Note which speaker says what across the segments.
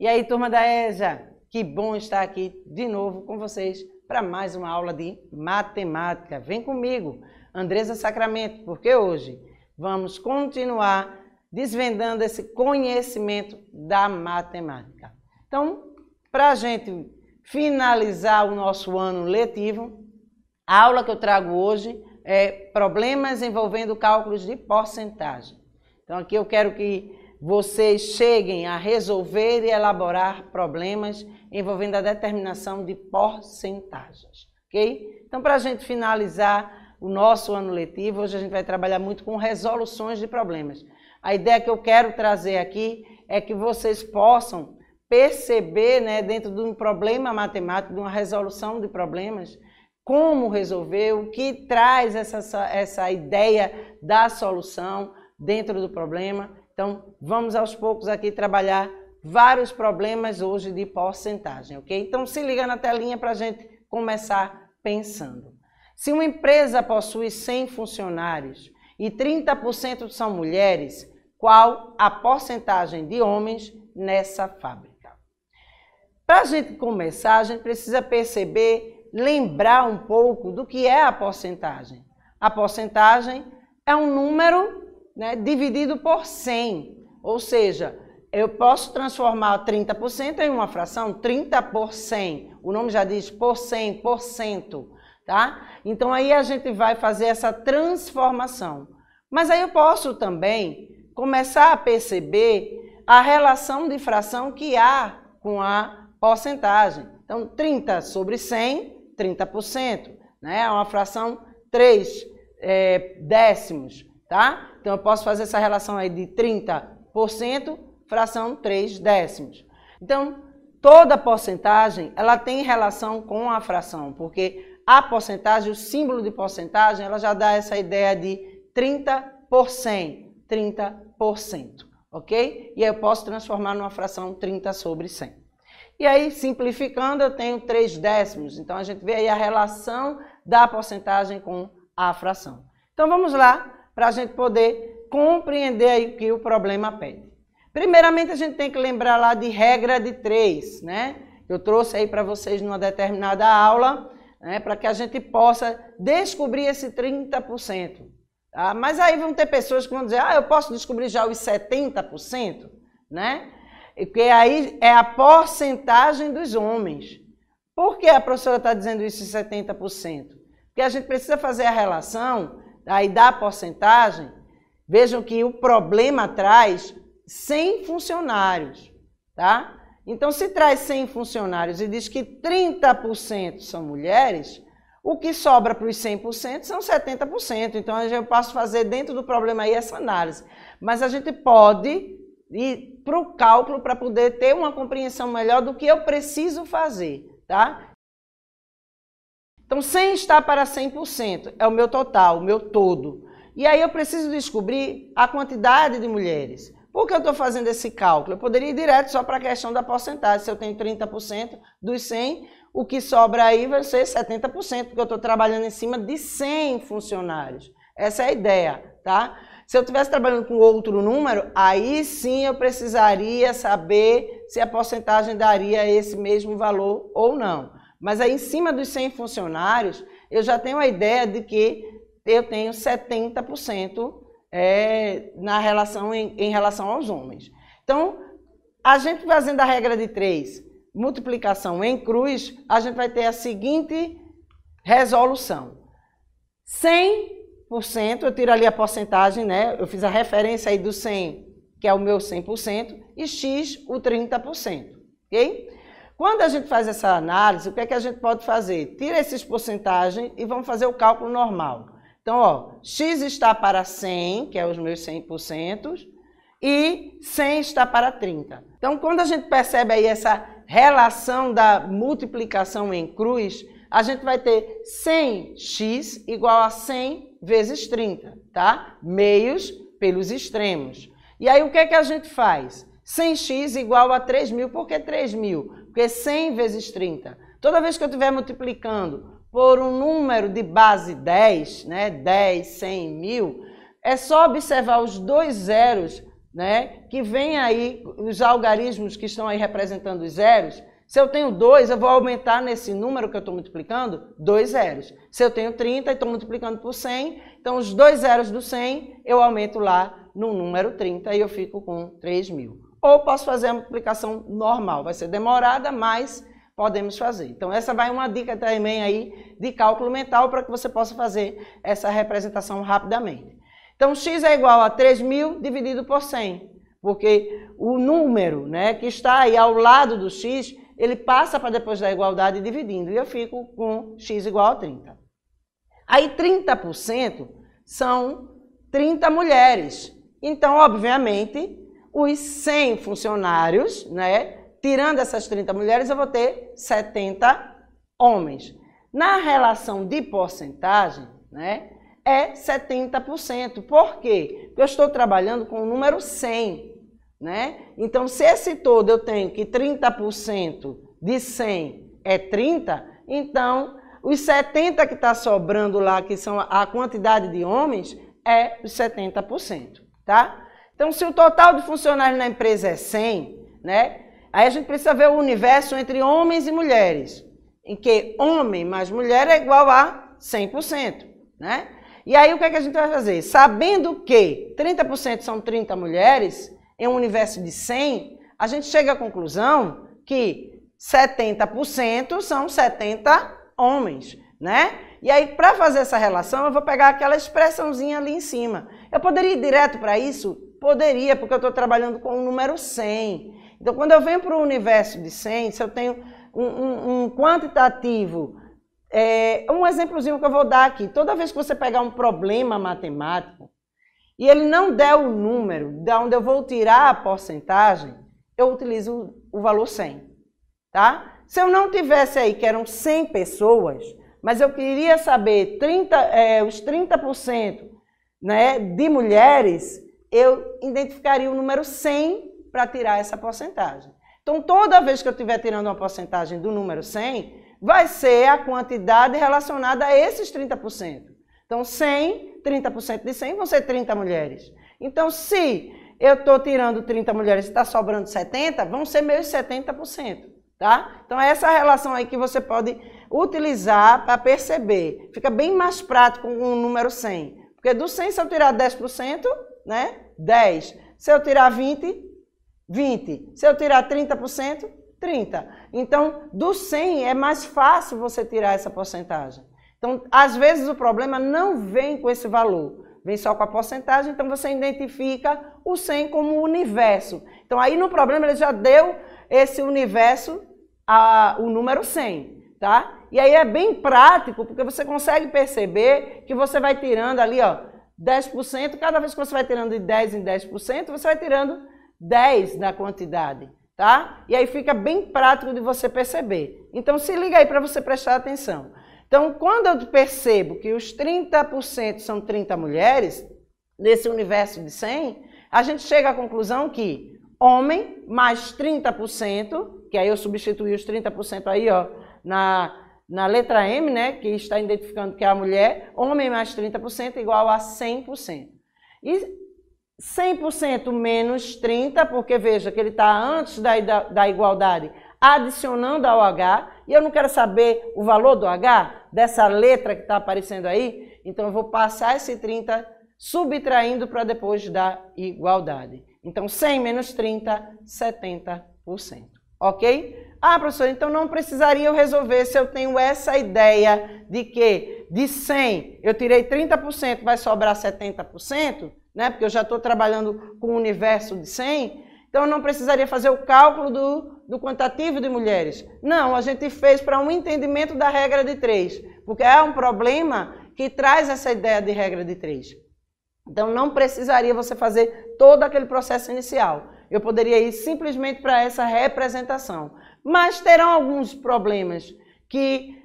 Speaker 1: E aí, turma da EJA, que bom estar aqui de novo com vocês para mais uma aula de matemática. Vem comigo, Andresa Sacramento, porque hoje vamos continuar desvendando esse conhecimento da matemática. Então, para a gente finalizar o nosso ano letivo, a aula que eu trago hoje é problemas envolvendo cálculos de porcentagem. Então, aqui eu quero que vocês cheguem a resolver e elaborar problemas envolvendo a determinação de porcentagens, ok? Então, para a gente finalizar o nosso ano letivo, hoje a gente vai trabalhar muito com resoluções de problemas. A ideia que eu quero trazer aqui é que vocês possam perceber, né, dentro de um problema matemático, de uma resolução de problemas, como resolver, o que traz essa ideia da solução dentro do problema. Então, vamos aos poucos aqui trabalhar vários problemas hoje de porcentagem, ok? Então, se liga na telinha para a gente começar pensando. Se uma empresa possui 100 funcionários e 30% são mulheres, qual a porcentagem de homens nessa fábrica? Para a gente começar, a gente precisa perceber, lembrar um pouco do que é a porcentagem. A porcentagem é um número, né, dividido por 100, ou seja, eu posso transformar 30% em uma fração, 30 por 100, o nome já diz por 100, por cento, tá? Então aí a gente vai fazer essa transformação. Mas aí eu posso também começar a perceber a relação de fração que há com a porcentagem. Então 30 sobre 100, 30%, né? É uma fração 3 décimos, tá? Então, eu posso fazer essa relação aí de 30%, fração 3 décimos. Então, toda porcentagem, ela tem relação com a fração, porque a porcentagem, o símbolo de porcentagem, ela já dá essa ideia de 30 por 100, 30%, ok? E aí eu posso transformar numa fração 30 sobre 100. E aí, simplificando, eu tenho 3 décimos. Então, a gente vê aí a relação da porcentagem com a fração. Então, vamos lá, para a gente poder compreender aí o que o problema pede. Primeiramente, a gente tem que lembrar lá de regra de 3, né? Eu trouxe aí para vocês numa determinada aula, né, para que a gente possa descobrir esse 30%. Tá? Mas aí vão ter pessoas que vão dizer, eu posso descobrir já os 70%, né? Porque aí é a porcentagem dos homens. Por que a professora está dizendo isso em 70%? Porque a gente precisa fazer a relação aí da porcentagem. Vejam que o problema traz 100 funcionários, tá? Então, se traz 100 funcionários e diz que 30% são mulheres, o que sobra para os 100% são 70%. Então, eu posso fazer dentro do problema aí essa análise. Mas a gente pode ir para o cálculo para poder ter uma compreensão melhor do que eu preciso fazer, tá? Então, 100 está para 100%, é o meu total, o meu todo. E aí eu preciso descobrir a quantidade de mulheres. Por que eu estou fazendo esse cálculo? Eu poderia ir direto só para a questão da porcentagem. Se eu tenho 30% dos 100, o que sobra aí vai ser 70%, porque eu estou trabalhando em cima de 100 funcionários. Essa é a ideia, tá? Se eu estivesse trabalhando com outro número, aí sim eu precisaria saber se a porcentagem daria esse mesmo valor ou não. Mas aí, em cima dos 100 funcionários, eu já tenho a ideia de que eu tenho 70% em relação aos homens. Então, a gente fazendo a regra de 3, multiplicação em cruz, a gente vai ter a seguinte resolução. 100%, eu tiro ali a porcentagem, né? Eu fiz a referência aí do 100, que é o meu 100%, e x, o 30%, ok? Quando a gente faz essa análise, o que é que a gente pode fazer? Tira esses porcentagens e vamos fazer o cálculo normal. Então, ó, x está para 100, que é os meus 100%, e 100 está para 30. Então, quando a gente percebe aí essa relação da multiplicação em cruz, a gente vai ter 100x igual a 100 vezes 30, tá? Meios pelos extremos. E aí, o que é que a gente faz? 100x igual a 3.000. Por que 3.000? Porque 100 vezes 30. Toda vez que eu estiver multiplicando por um número de base 10, né, 10, 100, 1000, é só observar os dois zeros né, que vem aí, os algarismos que estão aí representando os zeros, se eu tenho 2, eu vou aumentar nesse número que eu estou multiplicando 2 zeros. Se eu tenho 30 e estou multiplicando por 100, então os 2 zeros do 100 eu aumento lá no número 30 e eu fico com 3.000. Ou posso fazer a multiplicação normal, vai ser demorada, mas podemos fazer. Então essa vai uma dica também aí de cálculo mental para que você possa fazer essa representação rapidamente. Então x é igual a 3.000 dividido por 100, porque o número, né, que está aí ao lado do x, ele passa para depois da igualdade dividindo, e eu fico com x igual a 30. Aí 30% são 30 mulheres. Então, obviamente, os 100 funcionários, né, tirando essas 30 mulheres, eu vou ter 70 homens. Na relação de porcentagem, né, é 70%. Por quê? Porque eu estou trabalhando com o número 100. Né? Então, se esse todo eu tenho que 30% de 100 é 30, então os 70 que está sobrando lá, que são a quantidade de homens, é os 70%. Tá? Então, se o total de funcionários na empresa é 100, né? Aí a gente precisa ver o universo entre homens e mulheres, em que homem mais mulher é igual a 100%. Né? E aí o que é que a gente vai fazer? Sabendo que 30% são 30 mulheres, em um universo de 100, a gente chega à conclusão que 70% são 70 homens, né? E aí, para fazer essa relação, eu vou pegar aquela expressãozinha ali em cima. Eu poderia ir direto para isso? Poderia, porque eu estou trabalhando com o número 100. Então, quando eu venho para o universo de 100, se eu tenho um quantitativo, um exemplozinho que eu vou dar aqui. Toda vez que você pegar um problema matemático, e ele não der o número de onde eu vou tirar a porcentagem, eu utilizo o valor 100, tá? Se eu não tivesse aí, que eram 100 pessoas, mas eu queria saber os 30%, né, de mulheres, eu identificaria o número 100 para tirar essa porcentagem. Então, toda vez que eu estiver tirando uma porcentagem do número 100, vai ser a quantidade relacionada a esses 30%. Então, 100, 30% de 100 vão ser 30 mulheres. Então, se eu estou tirando 30 mulheres e está sobrando 70, vão ser meus 70%. Tá? Então, é essa relação aí que você pode utilizar para perceber. Fica bem mais prático com o número 100. Porque do 100, se eu tirar 10%, né? 10. Se eu tirar 20, 20. Se eu tirar 30%, 30. Então, do 100 é mais fácil você tirar essa porcentagem. Então, às vezes o problema não vem com esse valor, vem só com a porcentagem, então você identifica o 100 como o universo. Então, aí no problema ele já deu esse universo, o número 100, tá? E aí é bem prático, porque você consegue perceber que você vai tirando ali, ó, 10%, cada vez que você vai tirando de 10 em 10%, você vai tirando 10 da quantidade, tá? E aí fica bem prático de você perceber. Então, se liga aí para você prestar atenção. Então, quando eu percebo que os 30% são 30 mulheres, nesse universo de 100, a gente chega à conclusão que homem mais 30%, que aí eu substituí os 30% aí, ó, na letra M, né, que está identificando que é a mulher, homem mais 30% igual a 100%. E 100% menos 30%, porque veja que ele está antes da igualdade, adicionando ao H, e eu não quero saber o valor do H, dessa letra que está aparecendo aí, então eu vou passar esse 30 subtraindo para depois da igualdade. Então, 100 menos 30, 70%. Ok? Ah, professor, então não precisaria eu resolver se eu tenho essa ideia de que de 100 eu tirei 30%, vai sobrar 70%, né? Porque eu já estou trabalhando com o universo de 100, então eu não precisaria fazer o cálculo do quantitativo de mulheres. Não, a gente fez para um entendimento da regra de 3, porque é um problema que traz essa ideia de regra de 3. Então não precisaria você fazer todo aquele processo inicial. Eu poderia ir simplesmente para essa representação. Mas terão alguns problemas que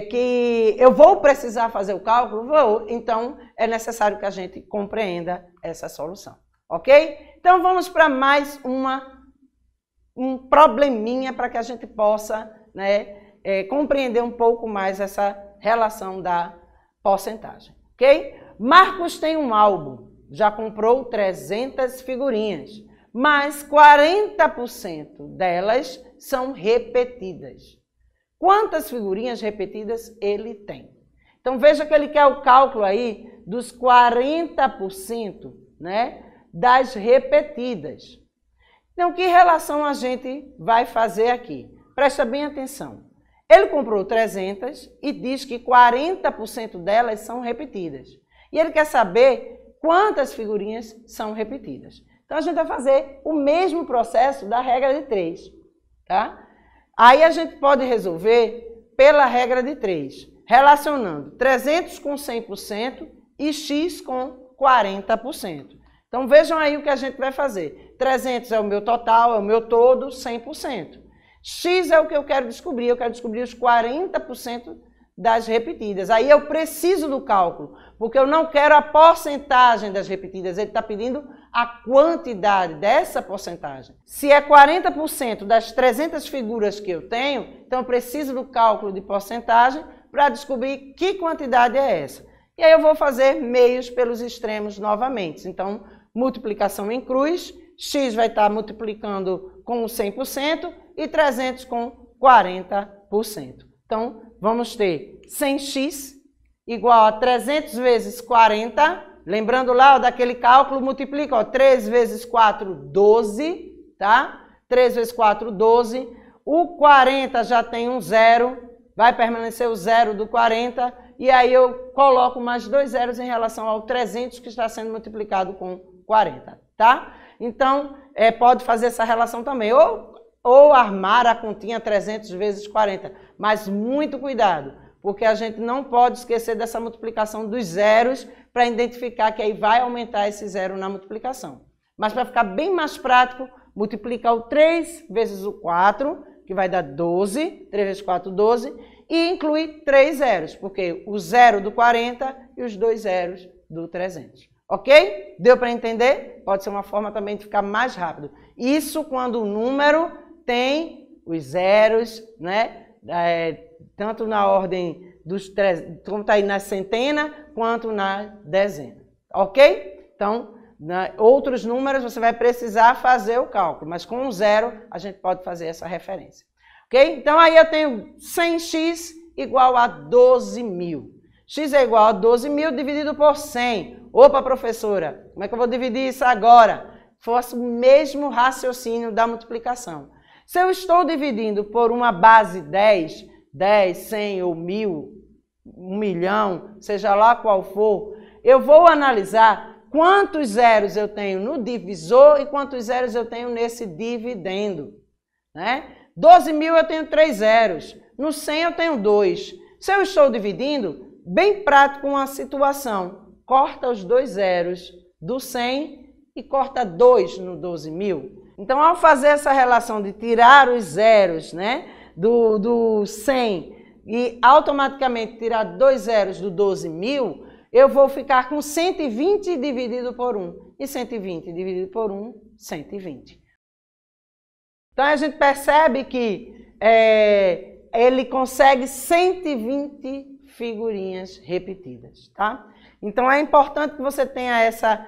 Speaker 1: que eu vou precisar fazer o cálculo? Vou. Então é necessário que a gente compreenda essa solução. Ok? Então vamos para mais um probleminha para que a gente possa, né, compreender um pouco mais essa relação da porcentagem. Ok? Marcos tem um álbum, já comprou 300 figurinhas, mas 40% delas são repetidas. Quantas figurinhas repetidas ele tem? Então veja que ele quer o cálculo aí dos 40%, né, das repetidas. Então que relação a gente vai fazer aqui? Presta bem atenção. Ele comprou 300 e diz que 40% delas são repetidas. E ele quer saber quantas figurinhas são repetidas. Então a gente vai fazer o mesmo processo da regra de 3, tá? Aí a gente pode resolver pela regra de 3, relacionando 300 com 100% e x com 40%. Então vejam aí o que a gente vai fazer. 300 é o meu total, é o meu todo, 100%. X é o que eu quero descobrir os 40% das repetidas. Aí eu preciso do cálculo, porque eu não quero a porcentagem das repetidas, ele está pedindo a quantidade dessa porcentagem. Se é 40% das 300 figuras que eu tenho, então eu preciso do cálculo de porcentagem para descobrir que quantidade é essa. E aí eu vou fazer meios pelos extremos novamente. Então, multiplicação em cruz, x vai estar multiplicando com 100%, e 300 com 40%. Então, vamos ter 100x igual a 300 vezes 40. Lembrando lá, ó, daquele cálculo, multiplica, ó, 3 vezes 4, 12, tá? 3 vezes 4, 12. O 40 já tem um zero, vai permanecer o zero do 40, e aí eu coloco mais 2 zeros em relação ao 300 que está sendo multiplicado com 40, tá? Então, pode fazer essa relação também, ou armar a continha 300 vezes 40, mas muito cuidado, porque a gente não pode esquecer dessa multiplicação dos zeros para identificar que aí vai aumentar esse zero na multiplicação. Mas para ficar bem mais prático, multiplica o 3 vezes o 4, que vai dar 12, 3 vezes 4, 12, e inclui 3 zeros, porque o zero do 40 e os 2 zeros do 300. Ok? Deu para entender? Pode ser uma forma também de ficar mais rápido. Isso quando o número tem os zeros, né? Tanto na ordem dos como está aí na centena, quanto na dezena. Ok? Então, outros números você vai precisar fazer o cálculo, mas com o zero a gente pode fazer essa referência. Ok? Então aí eu tenho 100x igual a 12.000. X é igual a 12.000 dividido por 100. Opa, professora, como é que eu vou dividir isso agora? Faço o mesmo raciocínio da multiplicação. Se eu estou dividindo por uma base 10, 100 ou 1.000, 1 milhão, seja lá qual for, eu vou analisar quantos zeros eu tenho no divisor e quantos zeros eu tenho nesse dividendo, né? 12.000 eu tenho 3 zeros, no 100 eu tenho 2. Se eu estou dividindo, bem prático uma situação, corta os 2 zeros do 100 e corta 2 no 12.000. Então, ao fazer essa relação de tirar os zeros, né, do 100 e automaticamente tirar 2 zeros do 12.000, eu vou ficar com 120 dividido por 1. E 120 dividido por 1, 120. Então, a gente percebe que ele consegue 120 figurinhas repetidas, tá? Então, é importante que você tenha essa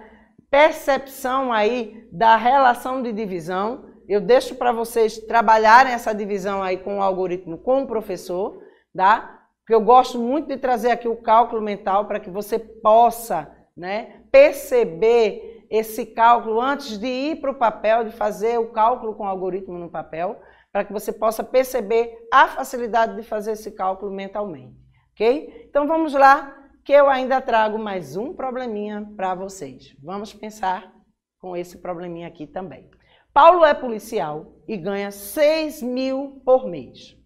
Speaker 1: percepção aí da relação de divisão. Eu deixo para vocês trabalharem essa divisão aí com o algoritmo, com o professor, tá? Porque eu gosto muito de trazer aqui o cálculo mental para que você possa, né, perceber esse cálculo antes de ir para o papel, de fazer o cálculo com o algoritmo no papel, para que você possa perceber a facilidade de fazer esse cálculo mentalmente, ok? Então vamos lá, que eu ainda trago mais um probleminha para vocês. Vamos pensar com esse probleminha aqui também. Paulo é policial e ganha 6.000 por mês.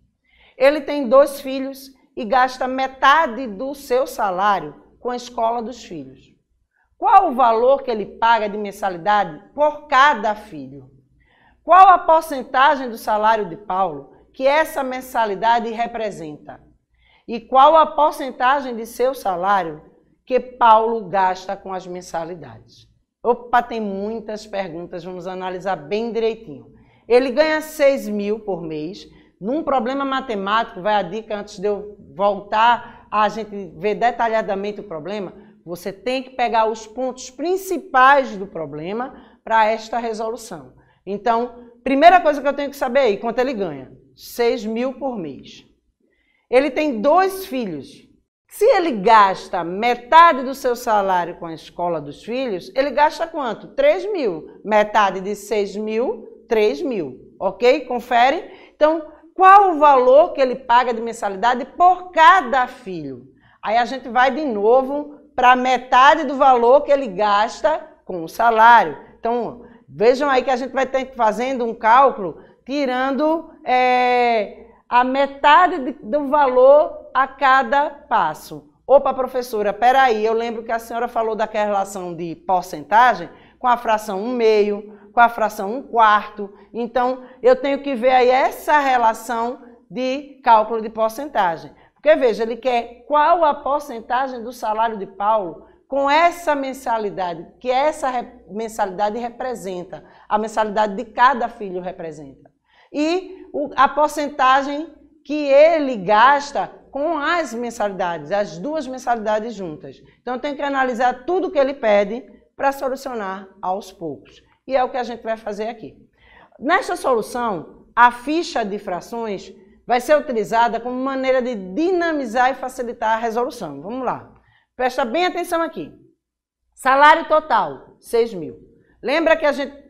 Speaker 1: Ele tem 2 filhos e gasta metade do seu salário com a escola dos filhos. Qual o valor que ele paga de mensalidade por cada filho? Qual a porcentagem do salário de Paulo que essa mensalidade representa? E qual a porcentagem de seu salário que Paulo gasta com as mensalidades? Opa, tem muitas perguntas, vamos analisar bem direitinho. Ele ganha 6.000 por mês. Num problema matemático, vai a dica antes de eu voltar a gente ver detalhadamente o problema. Você tem que pegar os pontos principais do problema para esta resolução. Então, primeira coisa que eu tenho que saber aí, quanto ele ganha? 6 mil por mês. Ele tem 2 filhos. Se ele gasta metade do seu salário com a escola dos filhos, ele gasta quanto? 3 mil. Metade de 6 mil, 3 mil. Ok? Confere? Então, qual o valor que ele paga de mensalidade por cada filho? Aí a gente vai de novo para metade do valor que ele gasta com o salário. Então, vejam aí que a gente vai ter que fazendo um cálculo tirando a metade do valor a cada passo. Opa, professora, peraí, eu lembro que a senhora falou daquela relação de porcentagem com a fração 1/2, com a fração 1/4. Então, eu tenho que ver aí essa relação de cálculo de porcentagem. Porque, veja, ele quer qual a porcentagem do salário de Paulo com essa mensalidade, que essa mensalidade representa, a mensalidade de cada filho representa. E a porcentagem que ele gasta com as mensalidades, as 2 mensalidades juntas. Então, eu tenho que analisar tudo que ele pede para solucionar aos poucos. E é o que a gente vai fazer aqui. Nesta solução, a ficha de frações vai ser utilizada como maneira de dinamizar e facilitar a resolução. Vamos lá. Presta bem atenção aqui. Salário total, 6 mil. Lembra que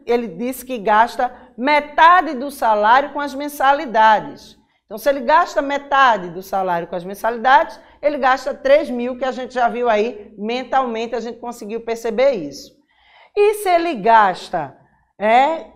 Speaker 1: ele disse que gasta metade do salário com as mensalidades. Então, se ele gasta metade do salário com as mensalidades, ele gasta 3 mil, que a gente já viu aí, mentalmente a gente conseguiu perceber isso. E se ele gasta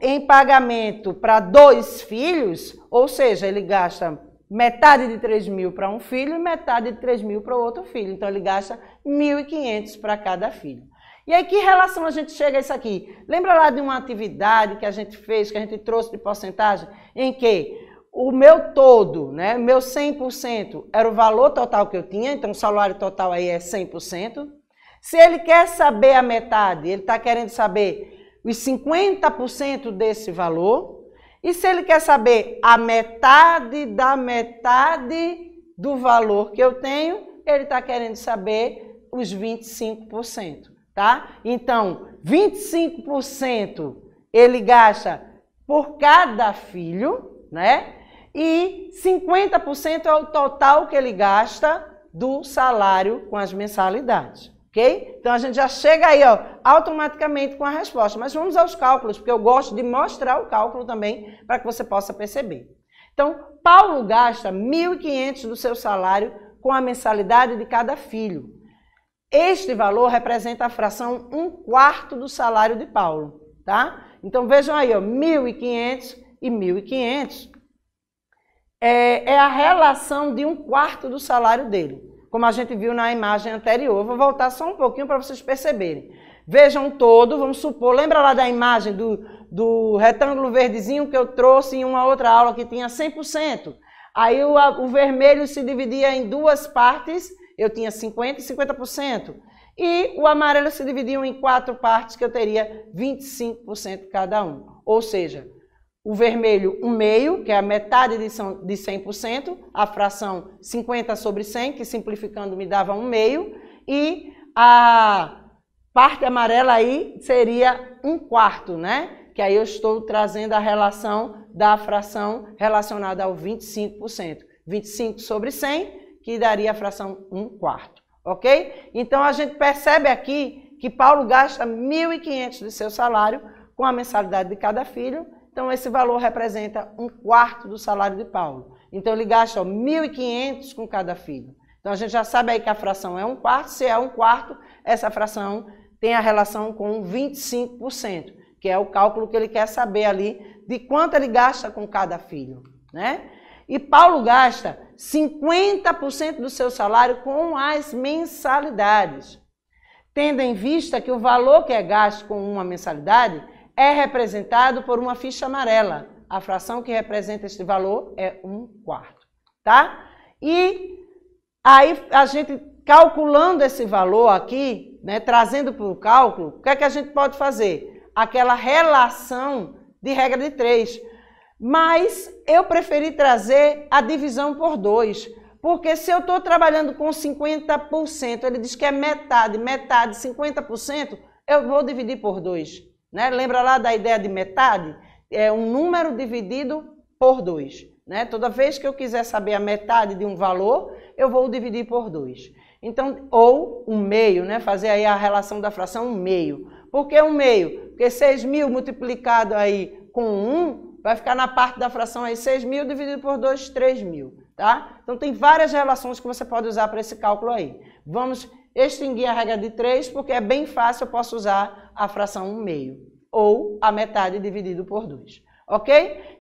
Speaker 1: em pagamento para 2 filhos, ou seja, ele gasta metade de 3 mil para um filho e metade de 3 mil para o outro filho. Então, ele gasta 1.500 para cada filho. E aí, que relação a gente chega a isso aqui? Lembra lá de uma atividade que a gente fez, que a gente trouxe de porcentagem, em que o meu todo, né, meu 100% era o valor total que eu tinha, então o salário total aí é 100%. Se ele quer saber a metade, ele está querendo saber os 50% desse valor. E se ele quer saber a metade da metade do valor que eu tenho, ele está querendo saber os 25%, tá? Então, 25% ele gasta por cada filho, né? E 50% é o total que ele gasta do salário com as mensalidades. Ok? Então, a gente já chega aí, ó, automaticamente com a resposta. Mas vamos aos cálculos, porque eu gosto de mostrar o cálculo também para que você possa perceber. Então, Paulo gasta 1.500 do seu salário com a mensalidade de cada filho. Este valor representa a fração 1/4 do salário de Paulo, tá? Então, vejam aí, ó, 1.500 e 1.500 é a relação de 1/4 do salário dele. Como a gente viu na imagem anterior. Vou voltar só um pouquinho para vocês perceberem. Vejam todo, vamos supor, lembra lá da imagem do retângulo verdezinho que eu trouxe em uma outra aula que tinha 100%? Aí o vermelho se dividia em 2 partes, eu tinha 50% e 50%. E o amarelo se dividia em 4 partes, que eu teria 25% cada um. Ou seja, o vermelho 1/2, que é a metade de 100%, a fração 50 sobre 100, que simplificando me dava 1/2, e a parte amarela aí seria 1/4, né? Que aí eu estou trazendo a relação da fração relacionada ao 25%. 25 sobre 100, que daria a fração 1/4, ok? Então, a gente percebe aqui que Paulo gasta 1.500 do seu salário com a mensalidade de cada filho. Então, esse valor representa 1/4 do salário de Paulo. Então, ele gasta 1.500 com cada filho. Então, a gente já sabe aí que a fração é 1/4. Se é 1/4, essa fração tem a relação com 25%, que é o cálculo que ele quer saber ali de quanto ele gasta com cada filho, né? E Paulo gasta 50% do seu salário com as mensalidades, tendo em vista que o valor que é gasto com uma mensalidade é representado por uma ficha amarela. A fração que representa este valor é 1/4, tá? E aí a gente calculando esse valor aqui, né, trazendo para o cálculo, o que é que a gente pode fazer? Aquela relação de regra de 3. Mas eu preferi trazer a divisão por 2, Porque se eu estou trabalhando com 50%, ele diz que é metade, 50%, eu vou dividir por 2. Né? Lembra lá da ideia de metade? É um número dividido por 2. Né? Toda vez que eu quiser saber a metade de um valor, eu vou dividir por 2. Então, ou um meio, né? Fazer aí a relação da fração 1/2. Por que 1/2? Porque 6.000 multiplicado aí com 1, vai ficar na parte da fração aí 6.000 dividido por 2, 3.000. Tá? Então, tem várias relações que você pode usar para esse cálculo aí. Vamos extinguir a regra de 3, porque é bem fácil, eu posso usar a fração 1/2, ou a metade dividido por 2. Ok?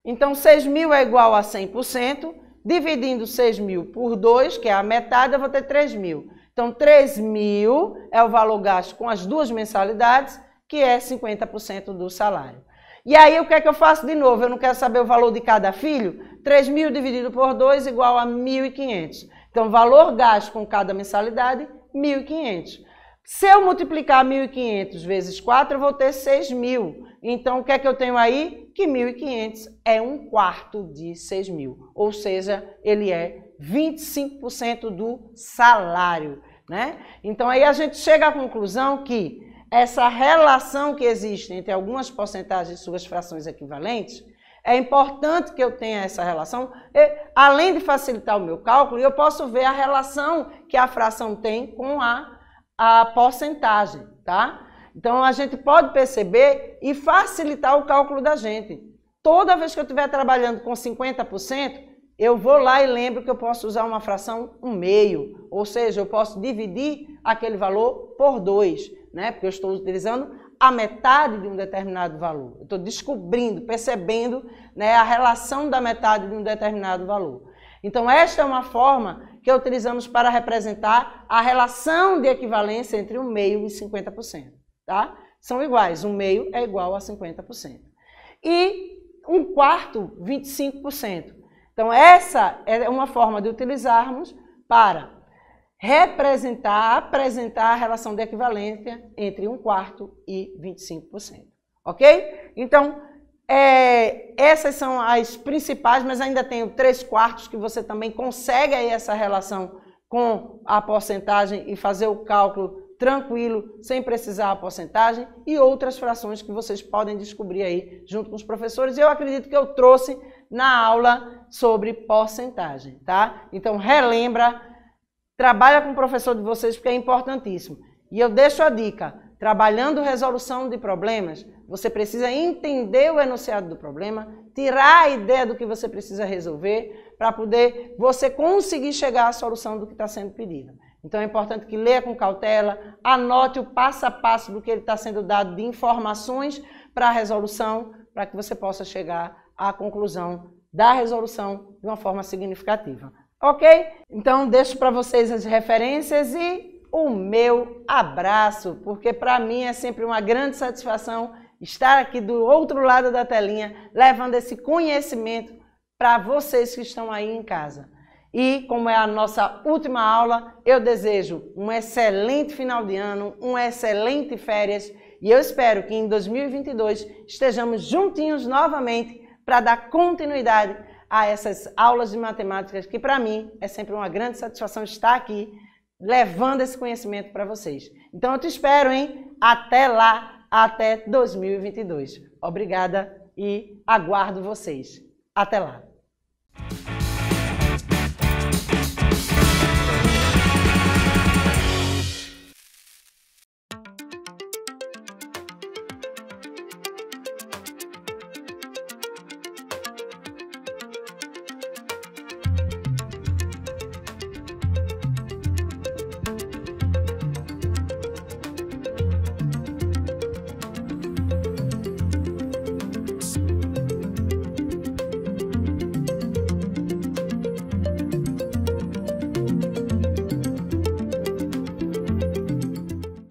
Speaker 1: Então, 6.000 é igual a 100%, dividindo 6.000 por 2, que é a metade, eu vou ter 3.000. Então, 3.000 é o valor gasto com as duas mensalidades, que é 50% do salário. E aí, o que é que eu faço de novo? Eu não quero saber o valor de cada filho? 3.000 dividido por 2 igual a 1.500. Então, valor gasto com cada mensalidade, 1.500. Se eu multiplicar 1.500 vezes 4, eu vou ter 6.000. Então, o que é que eu tenho aí? Que 1.500 é 1/4 de 6.000. Ou seja, ele é 25% do salário. Né? Então, aí a gente chega à conclusão que essa relação que existe entre algumas porcentagens e suas frações equivalentes, é importante que eu tenha essa relação, além de facilitar o meu cálculo, eu posso ver a relação que a fração tem com a porcentagem, tá? Então, a gente pode perceber e facilitar o cálculo da gente. Toda vez que eu estiver trabalhando com 50%, eu vou lá e lembro que eu posso usar uma fração 1/2, ou seja, eu posso dividir aquele valor por 2, né? Porque eu estou utilizando a metade de um determinado valor. Eu estou descobrindo, percebendo, né, a relação da metade de um determinado valor. Então, esta é uma forma que utilizamos para representar a relação de equivalência entre 1/2 e 50%. Tá? São iguais, 1/2 é igual a 50%. E 1/4, 25%. Então, essa é uma forma de utilizarmos para apresentar a relação de equivalência entre 1/4 e 25%. Ok? Então, essas são as principais, mas ainda tem o 3/4 que você também consegue aí essa relação com a porcentagem e fazer o cálculo tranquilo, sem precisar a porcentagem, e outras frações que vocês podem descobrir aí junto com os professores. Eu acredito que eu trouxe na aula sobre porcentagem, tá? Então, relembra, trabalha com o professor de vocês, porque é importantíssimo. E eu deixo a dica, trabalhando resolução de problemas, você precisa entender o enunciado do problema, tirar a ideia do que você precisa resolver, para poder você conseguir chegar à solução do que está sendo pedido. Então, é importante que leia com cautela, anote o passo a passo do que ele está sendo dado de informações para a resolução, para que você possa chegar à conclusão da resolução de uma forma significativa. Ok? Então, deixo para vocês as referências e o meu abraço, porque para mim é sempre uma grande satisfação estar aqui do outro lado da telinha, levando esse conhecimento para vocês que estão aí em casa. E, como é a nossa última aula, eu desejo um excelente final de ano, um excelente férias, e eu espero que em 2022 estejamos juntinhos novamente para dar continuidade a essas aulas de matemáticas, que para mim é sempre uma grande satisfação estar aqui, levando esse conhecimento para vocês. Então eu te espero, hein? Até lá, até 2022. Obrigada e aguardo vocês. Até lá.